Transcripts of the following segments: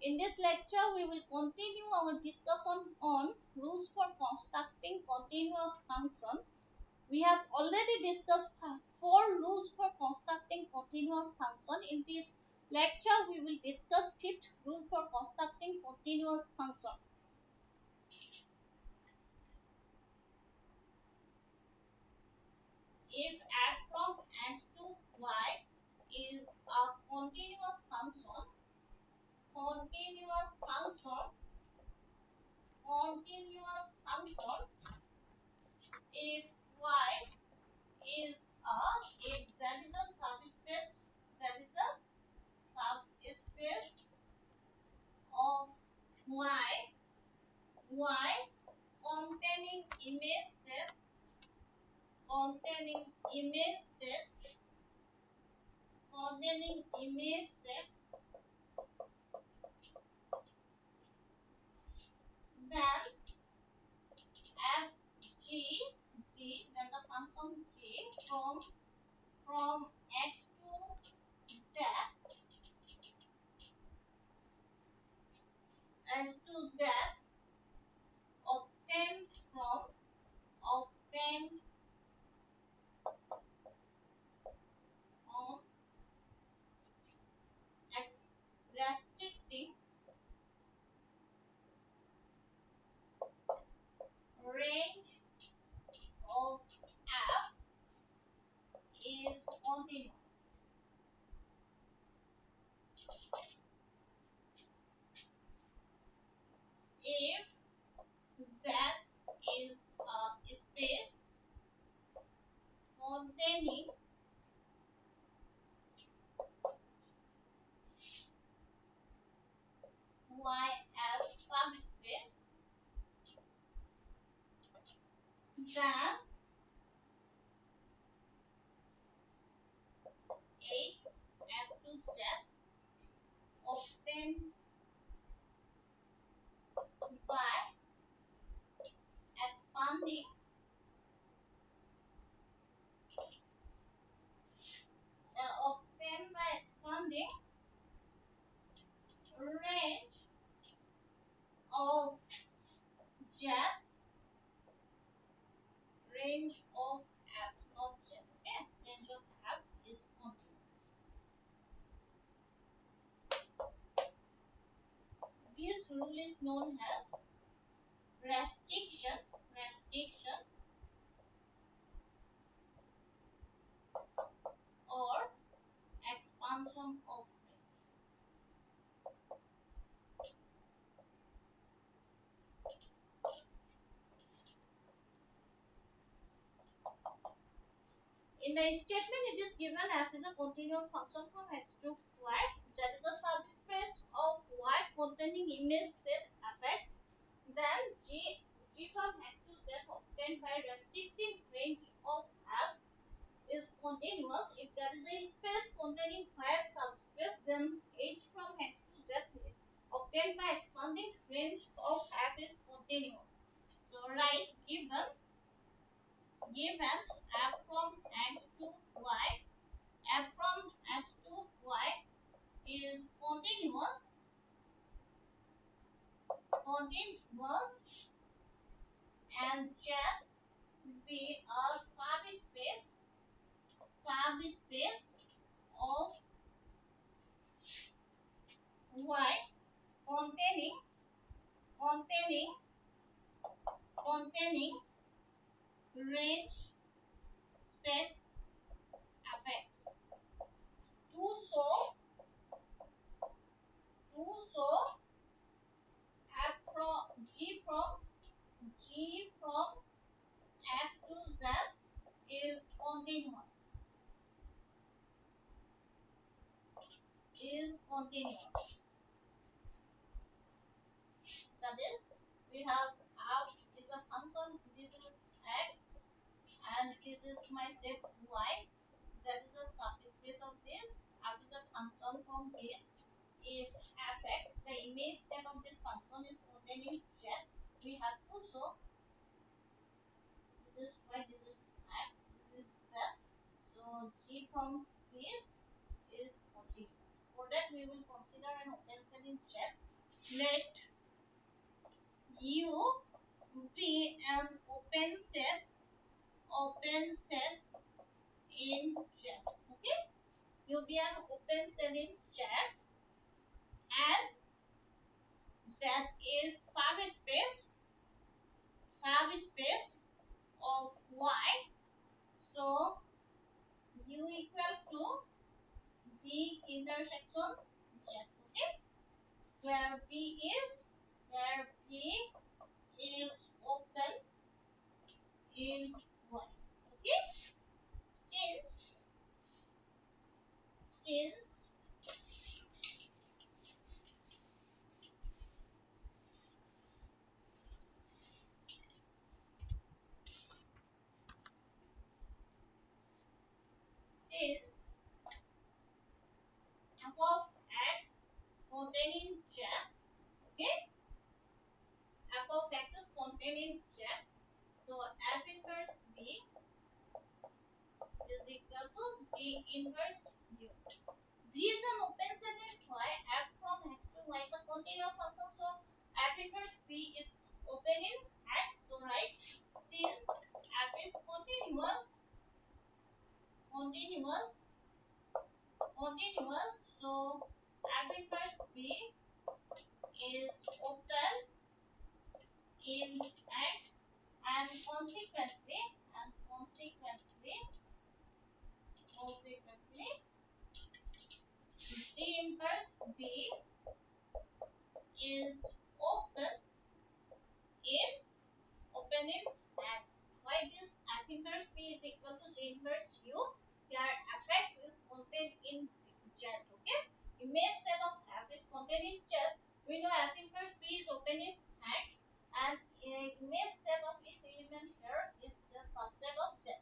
In this lecture, we will continue our discussion on rules for constructing continuous function. We have already discussed 4 rules for constructing continuous function. In this lecture, we will discuss 5th rule for constructing continuous function. If f from x to y is a continuous function, continuous function, continuous function, if y is if z is a subspace, z is a subspace of y, y containing image set, containing image set, containing image set, then f g, g, then the function g from x to z, x to z obtained from obtained from restricting range of f is continuous. If Z is a space containing Y as subspace, then H x to Z obtained by expanding obtained by expanding range of Z, range of F, not Z. Okay, range of F is continuous. This rule is known as restriction, restriction or expansion of range. In the statement, it is given f is a continuous function from x to y. Z is a subspace of y containing image set fx. Then g from x to z obtained by restricting range of f is continuous. If there is a space containing y subspace, then h from x to z obtained by expanding range of f is continuous. So write given f from x to y, f from x to y is continuous, continuous, and Z will be a subspace of y containing containing containing range set fx. To show f from g from x to z is continuous. Is continuous. That is, we have f is a function. This is x, and this is my set y. Z is a subspace of this. F is a function from this. If fx, the image set of this function, is containing z, we have to show this is y, this is x, this is z. So g from this is continuous. For that, we will consider an potential in z. let U be an open set in Z. Okay, U be an open set in Z as Z is subspace of Y. So U equal to B intersection Z. Okay, where B is open in Y. Okay, since since since f of x contained in Z. Okay, f of x is contained in Z. So f inverse B is equal to G inverse U. B is an open set in Y. F from x to Y is a continuous function. So f inverse B is open in x. So right, since f is continuous. So f inverse B is open in x, and consequently G inverse B is open in x. Why this f inverse B is equal to G inverse U? Here fx is contained in Z. Okay, image set of f is contained in Z. We know f inverse B is open in x, and image set of its element here is a subset of Z.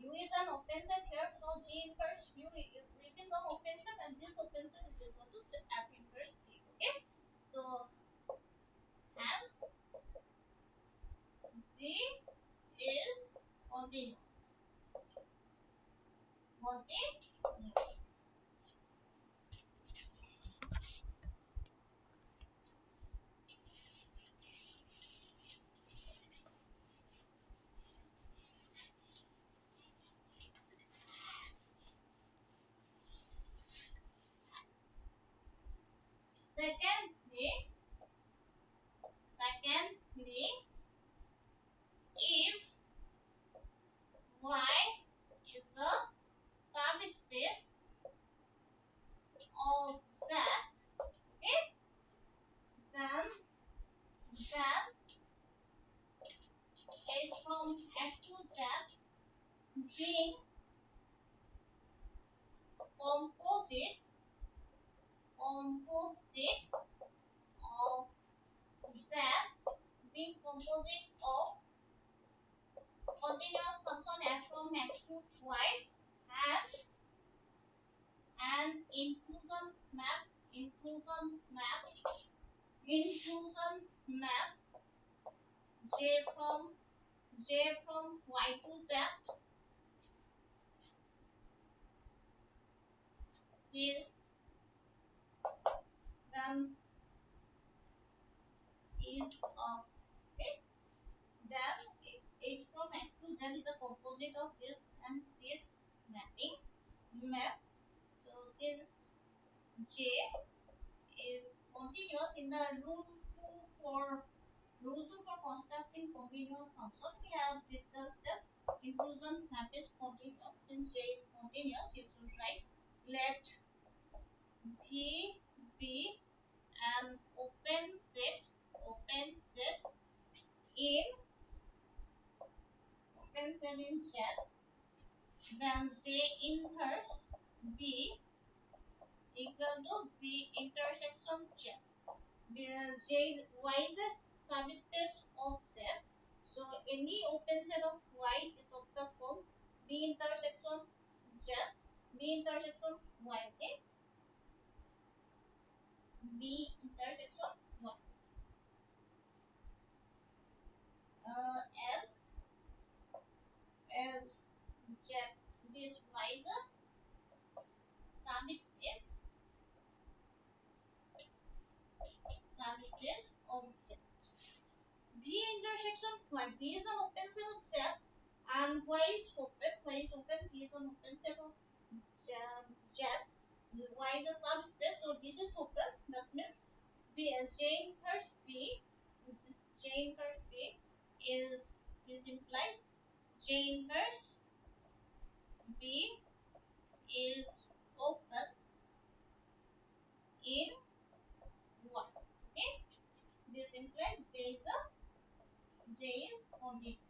U is an open set here, so G inverse U will be some open set, and this open set is equal to f inverse B. Okay, so hence G is continuous. Continuous. Secondly, if Y is the subspace of Z, okay, then H from X to Z being composite of Z being composite of continuous function f from x to y and an inclusion map j from y to z, since then is okay, then h from x to z is a composite of this and this map. So since j is continuous in the rule 2 for constructing continuous function, we have discussed that inclusion map is continuous. Since j is continuous, you should write let v be an in Z, then j inverse b equal to b intersection z. Where y is a subspace of Z. So any open set of y is of the form b intersection Z, b intersection y. Okay, b intersection y. As Z, this y is a subspace object. B intersection Y. B is an open set object and Y is open. Y is open. B is an open set object. Y is a subspace, so this is open. That means B J inverse B. J inverse B is this implies J inverse B is open in Y. Okay, this implies J is continuous.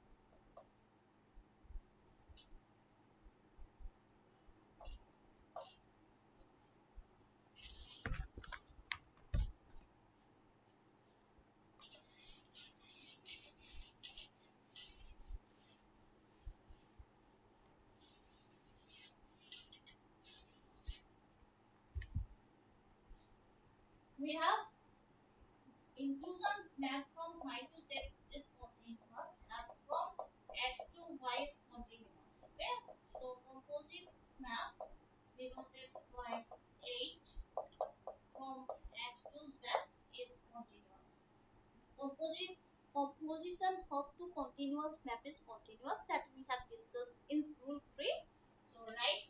We have inclusion map from Y to Z is continuous and from X to Y is continuous. Okay, so composite map denoted by H from X to Z is continuous. Composition of two continuous map is continuous that we have discussed in rule 3. So right,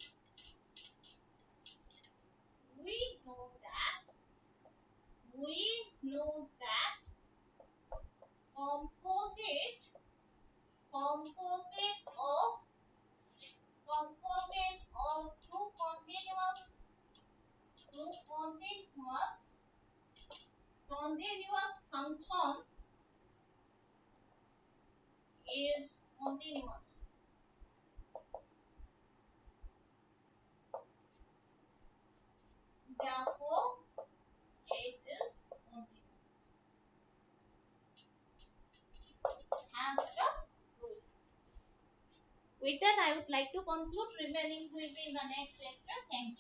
we know that we know that composite composite of two continuous function is continuous. Therefore, it is continuous. As the proof. With that, I would like to conclude. Remaining will be in the next lecture. Thank you.